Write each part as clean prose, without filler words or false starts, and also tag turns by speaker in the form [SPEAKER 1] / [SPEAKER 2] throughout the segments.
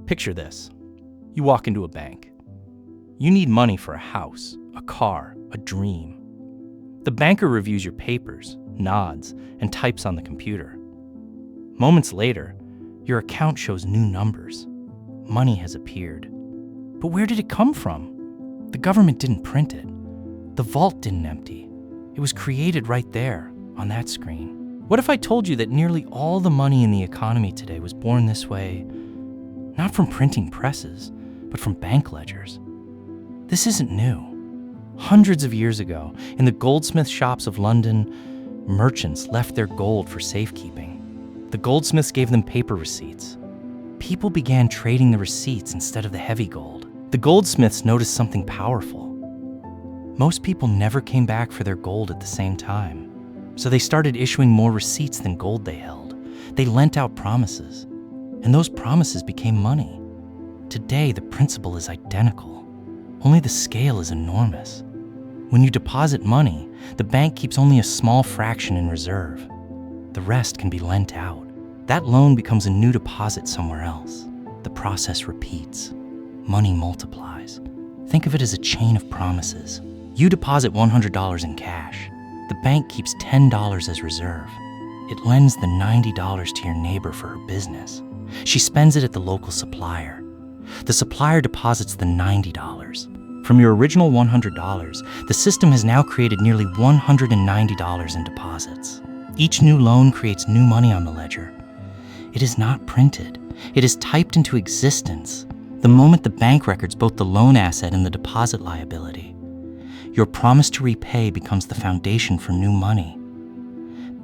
[SPEAKER 1] Picture this. You walk into a bank. You need money for a house, a car, a dream. The banker reviews your papers, nods, and types on the computer. Moments later, your account shows new numbers. Money has appeared. But where did it come from? The government didn't print it. The vault didn't empty. It was created right there, on that screen. What if I told you that nearly all the money in the economy today was born this way, not from printing presses, but from bank ledgers? This isn't new. Hundreds of years ago, in the goldsmith shops of London, merchants left their gold for safekeeping. The goldsmiths gave them paper receipts. People began trading the receipts instead of the heavy gold. The goldsmiths noticed something powerful. Most people never came back for their gold at the same time, so they started issuing more receipts than gold they held. They lent out promises, and those promises became money. Today, the principle is identical, only the scale is enormous. When you deposit money, the bank keeps only a small fraction in reserve. The rest can be lent out. That loan becomes a new deposit somewhere else. The process repeats. Money multiplies. Think of it as a chain of promises. You deposit $100 in cash. The bank keeps $10 as reserve. It lends the $90 to your neighbor for her business. She spends it at the local supplier. The supplier deposits the $90. From your original $100, the system has now created nearly $190 in deposits. Each new loan creates new money on the ledger. It is not printed. It is typed into existence the moment the bank records both the loan asset and the deposit liability. Your promise to repay becomes the foundation for new money.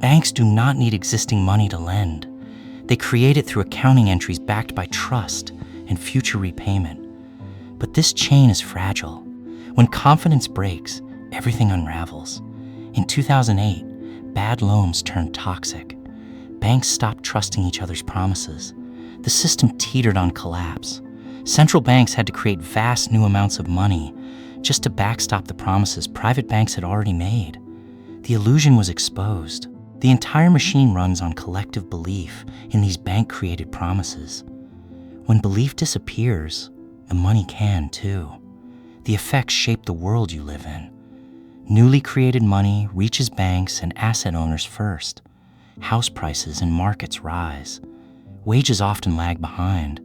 [SPEAKER 1] Banks do not need existing money to lend. They create it through accounting entries backed by trust and future repayment. But this chain is fragile. When confidence breaks, everything unravels. In 2008, bad loans turned toxic. Banks stopped trusting each other's promises. The system teetered on collapse. Central banks had to create vast new amounts of money just to backstop the promises private banks had already made. The illusion was exposed. The entire machine runs on collective belief in these bank-created promises. When belief disappears, the money can too. The effects shape the world you live in. Newly created money reaches banks and asset owners first. House prices and markets rise. Wages often lag behind.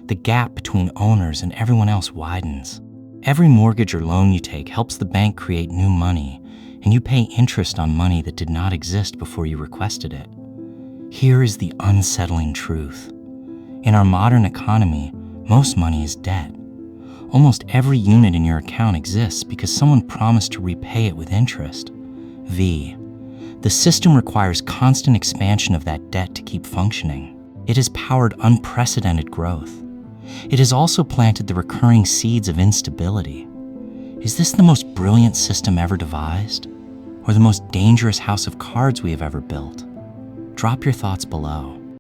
[SPEAKER 1] The gap between owners and everyone else widens. Every mortgage or loan you take helps the bank create new money, and you pay interest on money that did not exist before you requested it. Here is the unsettling truth. In our modern economy, most money is debt. Almost every unit in your account exists because someone promised to repay it with interest. V. The system requires constant expansion of that debt to keep functioning. It has powered unprecedented growth. It has also planted the recurring seeds of instability. Is this the most brilliant system ever devised? Or the most dangerous house of cards we have ever built? Drop your thoughts below.